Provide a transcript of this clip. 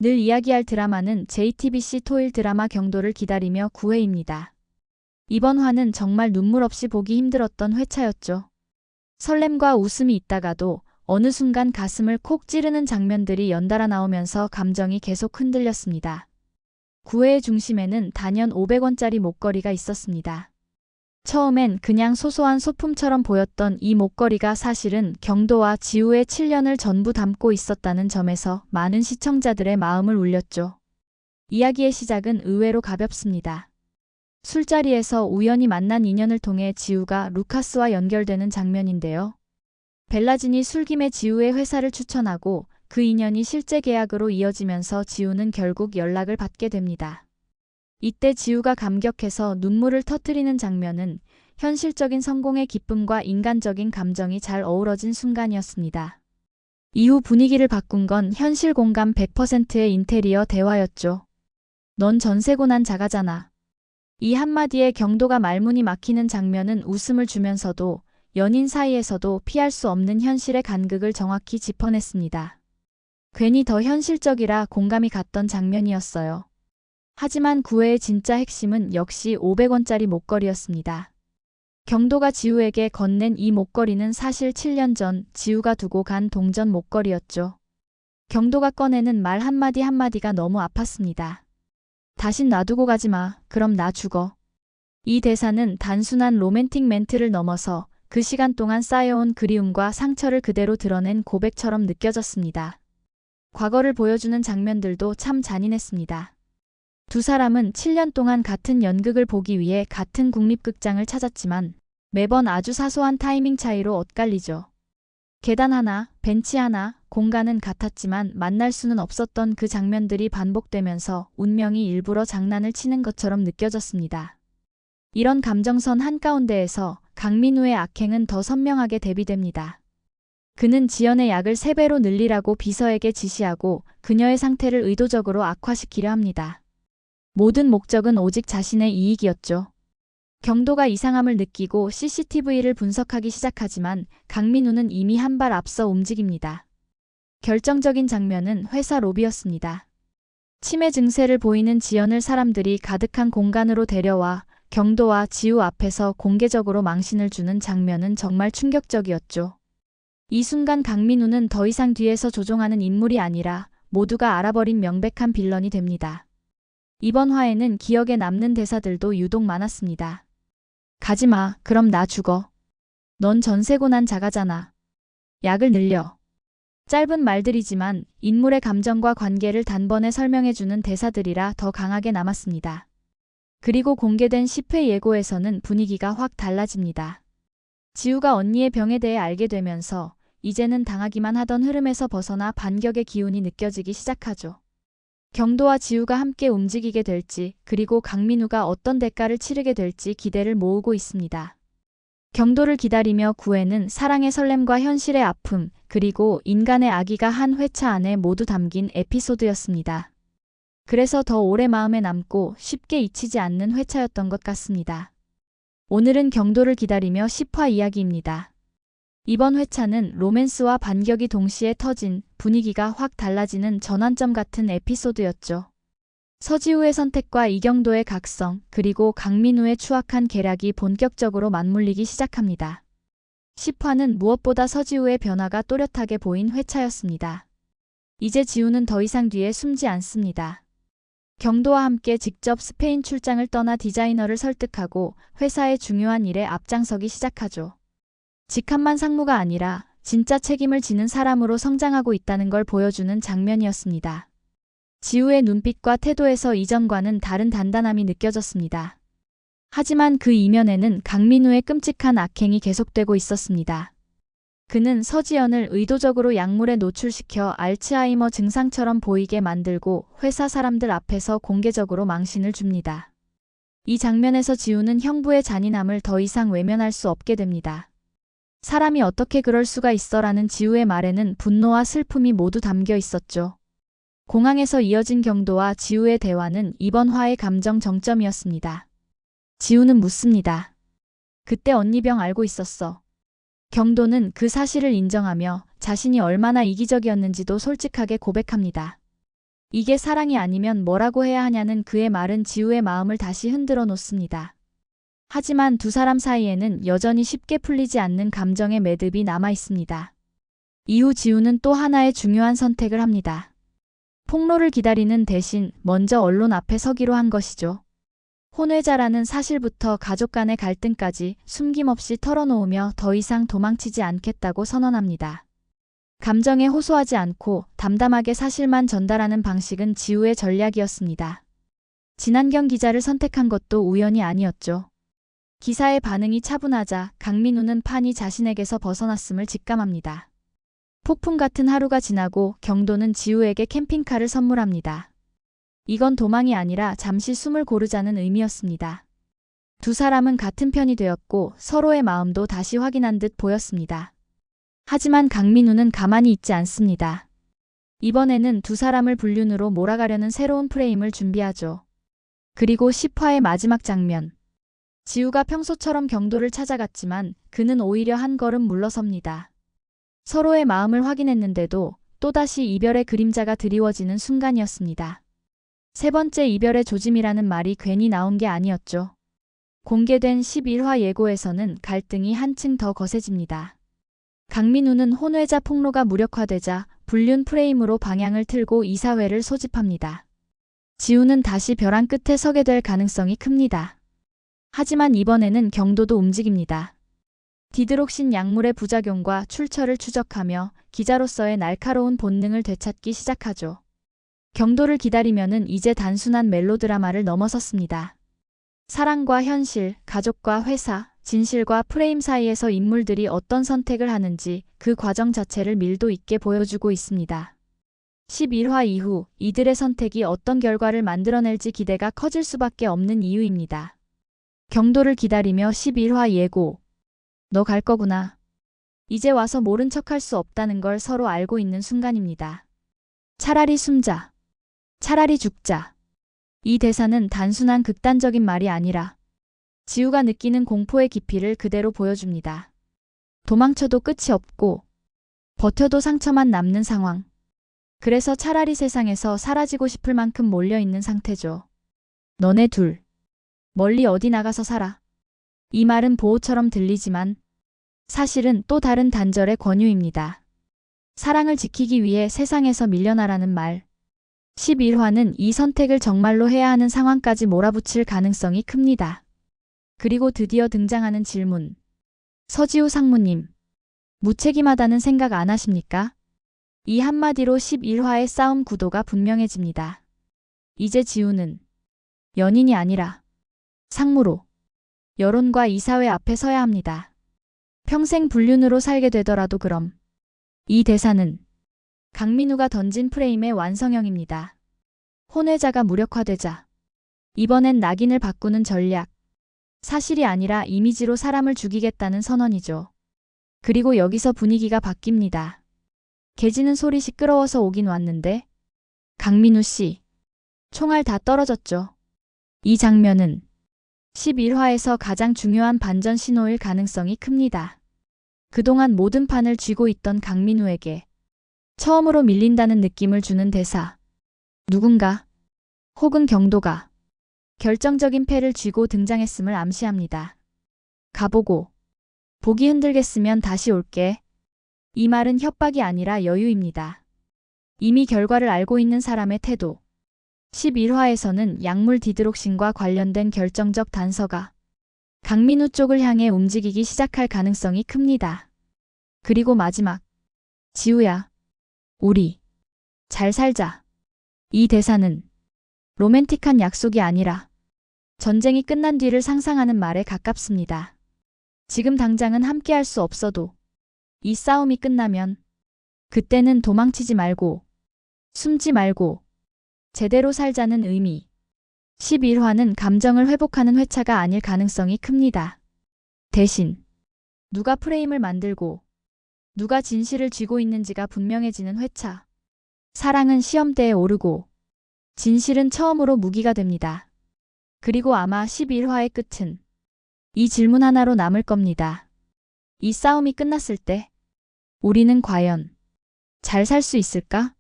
늘 이야기할 드라마는 JTBC 토일 드라마 경도를 기다리며 9회입니다. 이번 화는 정말 눈물 없이 보기 힘들었던 회차였죠. 설렘과 웃음이 있다가도 어느 순간 가슴을 콕 찌르는 장면들이 연달아 나오면서 감정이 계속 흔들렸습니다. 9회의 중심에는 단연 500원짜리 목걸이가 있었습니다. 처음엔 그냥 소소한 소품처럼 보였던 이 목걸이가 사실은 경도와 지우의 7년을 전부 담고 있었다는 점에서 많은 시청자들의 마음을 울렸죠. 이야기의 시작은 의외로 가볍습니다. 술자리에서 우연히 만난 인연을 통해 지우가 루카스와 연결되는 장면인데요. 벨라진이 술김에 지우의 회사를 추천하고 그 인연이 실제 계약으로 이어지면서 지우는 결국 연락을 받게 됩니다. 이때 지우가 감격해서 눈물을 터뜨리는 장면은 현실적인 성공의 기쁨과 인간적인 감정이 잘 어우러진 순간이었습니다. 이후 분위기를 바꾼 건 현실 공감 100%의 인테리어 대화였죠. 넌 전세고난 자가잖아. 이 한마디에 경도가 말문이 막히는 장면은 웃음을 주면서도 연인 사이에서도 피할 수 없는 현실의 간극을 정확히 짚어냈습니다. 괜히 더 현실적이라 공감이 갔던 장면이었어요. 하지만 9회의 진짜 핵심은 역시 500원짜리 목걸이였습니다. 경도가 지우에게 건넨 이 목걸이는 사실 7년 전 지우가 두고 간 동전 목걸이였죠. 경도가 꺼내는 말 한마디 한마디가 너무 아팠습니다. 다신 놔두고 가지 마. 그럼 나 죽어. 이 대사는 단순한 로맨틱 멘트를 넘어서 그 시간 동안 쌓여온 그리움과 상처를 그대로 드러낸 고백처럼 느껴졌습니다. 과거를 보여주는 장면들도 참 잔인했습니다. 두 사람은 7년 동안 같은 연극을 보기 위해 같은 국립극장을 찾았지만 매번 아주 사소한 타이밍 차이로 엇갈리죠. 계단 하나, 벤치 하나, 공간은 같았지만 만날 수는 없었던 그 장면들이 반복되면서 운명이 일부러 장난을 치는 것처럼 느껴졌습니다. 이런 감정선 한가운데에서 강민우의 악행은 더 선명하게 대비됩니다. 그는 지연의 약을 3배로 늘리라고 비서에게 지시하고 그녀의 상태를 의도적으로 악화시키려 합니다. 모든 목적은 오직 자신의 이익이었죠. 경도가 이상함을 느끼고 CCTV를 분석하기 시작하지만 강민우는 이미 한 발 앞서 움직입니다. 결정적인 장면은 회사 로비였습니다. 치매 증세를 보이는 지연을 사람들이 가득한 공간으로 데려와 경도와 지우 앞에서 공개적으로 망신을 주는 장면은 정말 충격적이었죠. 이 순간 강민우는 더 이상 뒤에서 조종하는 인물이 아니라 모두가 알아버린 명백한 빌런이 됩니다. 이번 화에는 기억에 남는 대사들도 유독 많았습니다. 가지마. 그럼 나 죽어. 넌 전세고난 자가잖아. 약을 늘려. 짧은 말들이지만 인물의 감정과 관계를 단번에 설명해주는 대사들이라 더 강하게 남았습니다. 그리고 공개된 10회 예고에서는 분위기가 확 달라집니다. 지우가 언니의 병에 대해 알게 되면서 이제는 당하기만 하던 흐름에서 벗어나 반격의 기운이 느껴지기 시작하죠. 경도와 지우가 함께 움직이게 될지 그리고 강민우가 어떤 대가를 치르게 될지 기대를 모으고 있습니다. 경도를 기다리며 9회는 사랑의 설렘과 현실의 아픔 그리고 인간의 악의가 한 회차 안에 모두 담긴 에피소드였습니다. 그래서 더 오래 마음에 남고 쉽게 잊히지 않는 회차였던 것 같습니다. 오늘은 경도를 기다리며 10화 이야기입니다. 이번 회차는 로맨스와 반격이 동시에 터진 분위기가 확 달라지는 전환점 같은 에피소드였죠. 서지우의 선택과 이경도의 각성 그리고 강민우의 추악한 계략이 본격적으로 맞물리기 시작합니다. 10화는 무엇보다 서지우의 변화가 또렷하게 보인 회차였습니다. 이제 지우는 더 이상 뒤에 숨지 않습니다. 경도와 함께 직접 스페인 출장을 떠나 디자이너를 설득하고 회사의 중요한 일에 앞장서기 시작하죠. 직함만 상무가 아니라 진짜 책임을 지는 사람으로 성장하고 있다는 걸 보여주는 장면이었습니다. 지우의 눈빛과 태도에서 이전과는 다른 단단함이 느껴졌습니다. 하지만 그 이면에는 강민우의 끔찍한 악행이 계속되고 있었습니다. 그는 서지연을 의도적으로 약물에 노출시켜 알츠하이머 증상처럼 보이게 만들고 회사 사람들 앞에서 공개적으로 망신을 줍니다. 이 장면에서 지우는 형부의 잔인함을 더 이상 외면할 수 없게 됩니다. 사람이 어떻게 그럴 수가 있어라는 지우의 말에는 분노와 슬픔이 모두 담겨 있었죠. 공항에서 이어진 경도와 지우의 대화는 이번 화의 감정 정점이었습니다. 지우는 묻습니다. 그때 언니 병 알고 있었어. 경도는 그 사실을 인정하며 자신이 얼마나 이기적이었는지도 솔직하게 고백합니다. 이게 사랑이 아니면 뭐라고 해야 하냐는 그의 말은 지우의 마음을 다시 흔들어 놓습니다. 하지만 두 사람 사이에는 여전히 쉽게 풀리지 않는 감정의 매듭이 남아 있습니다. 이후 지우는 또 하나의 중요한 선택을 합니다. 폭로를 기다리는 대신 먼저 언론 앞에 서기로 한 것이죠. 혼외자라는 사실부터 가족 간의 갈등까지 숨김없이 털어놓으며 더 이상 도망치지 않겠다고 선언합니다. 감정에 호소하지 않고 담담하게 사실만 전달하는 방식은 지우의 전략이었습니다. 진한경 기자를 선택한 것도 우연이 아니었죠. 기사의 반응이 차분하자 강민우는 판이 자신에게서 벗어났음을 직감합니다. 폭풍 같은 하루가 지나고 경도는 지우에게 캠핑카를 선물합니다. 이건 도망이 아니라 잠시 숨을 고르자는 의미였습니다. 두 사람은 같은 편이 되었고 서로의 마음도 다시 확인한 듯 보였습니다. 하지만 강민우는 가만히 있지 않습니다. 이번에는 두 사람을 불륜으로 몰아가려는 새로운 프레임을 준비하죠. 그리고 10화의 마지막 장면. 지우가 평소처럼 경도를 찾아갔지만 그는 오히려 한 걸음 물러섭니다. 서로의 마음을 확인했는데도 또다시 이별의 그림자가 드리워지는 순간이었습니다. 세 번째 이별의 조짐이라는 말이 괜히 나온 게 아니었죠. 공개된 11화 예고에서는 갈등이 한층 더 거세집니다. 강민우는 혼외자 폭로가 무력화되자 불륜 프레임으로 방향을 틀고 이사회를 소집합니다. 지우는 다시 벼랑 끝에 서게 될 가능성이 큽니다. 하지만 이번에는 경도도 움직입니다. 디드록신 약물의 부작용과 출처를 추적하며 기자로서의 날카로운 본능을 되찾기 시작하죠. 경도를 기다리면은 이제 단순한 멜로드라마를 넘어섰습니다. 사랑과 현실, 가족과 회사, 진실과 프레임 사이에서 인물들이 어떤 선택을 하는지 그 과정 자체를 밀도 있게 보여주고 있습니다. 11화 이후 이들의 선택이 어떤 결과를 만들어낼지 기대가 커질 수밖에 없는 이유입니다. 경도를 기다리며 11화 예고. 너 갈 거구나. 이제 와서 모른 척할 수 없다는 걸 서로 알고 있는 순간입니다. 차라리 숨자. 차라리 죽자. 이 대사는 단순한 극단적인 말이 아니라 지우가 느끼는 공포의 깊이를 그대로 보여줍니다. 도망쳐도 끝이 없고 버텨도 상처만 남는 상황. 그래서 차라리 세상에서 사라지고 싶을 만큼 몰려있는 상태죠. 너네 둘. 멀리 어디 나가서 살아. 이 말은 보호처럼 들리지만 사실은 또 다른 단절의 권유입니다. 사랑을 지키기 위해 세상에서 밀려나라는 말. 11화는 이 선택을 정말로 해야 하는 상황까지 몰아붙일 가능성이 큽니다. 그리고 드디어 등장하는 질문. 서지우 상무님. 무책임하다는 생각 안 하십니까? 이 한마디로 11화의 싸움 구도가 분명해집니다. 이제 지우는 연인이 아니라 상무로 여론과 이사회 앞에 서야 합니다. 평생 불륜으로 살게 되더라도 그럼. 이 대사는 강민우가 던진 프레임의 완성형입니다. 혼외자가 무력화되자 이번엔 낙인을 바꾸는 전략. 사실이 아니라 이미지로 사람을 죽이겠다는 선언이죠. 그리고 여기서 분위기가 바뀝니다. 개지는 소리 시끄러워서 오긴 왔는데 강민우 씨. 총알 다 떨어졌죠. 이 장면은 11화에서 가장 중요한 반전 신호일 가능성이 큽니다. 그동안 모든 판을 쥐고 있던 강민우에게 처음으로 밀린다는 느낌을 주는 대사. 누군가 혹은 경도가 결정적인 패를 쥐고 등장했음을 암시합니다. 가보고 보기 흔들겠으면 다시 올게. 이 말은 협박이 아니라 여유입니다. 이미 결과를 알고 있는 사람의 태도. 11화에서는 약물 디드록신과 관련된 결정적 단서가 강민우 쪽을 향해 움직이기 시작할 가능성이 큽니다. 그리고 마지막. 지우야. 우리 잘 살자. 이 대사는 로맨틱한 약속이 아니라 전쟁이 끝난 뒤를 상상하는 말에 가깝습니다. 지금 당장은 함께할 수 없어도 이 싸움이 끝나면 그때는 도망치지 말고 숨지 말고 제대로 살자는 의미. 11화는 감정을 회복하는 회차가 아닐 가능성이 큽니다. 대신 누가 프레임을 만들고 누가 진실을 쥐고 있는지가 분명해지는 회차. 사랑은 시험대에 오르고 진실은 처음으로 무기가 됩니다. 그리고 아마 11화의 끝은 이 질문 하나로 남을 겁니다. 이 싸움이 끝났을 때 우리는 과연 잘 살 수 있을까?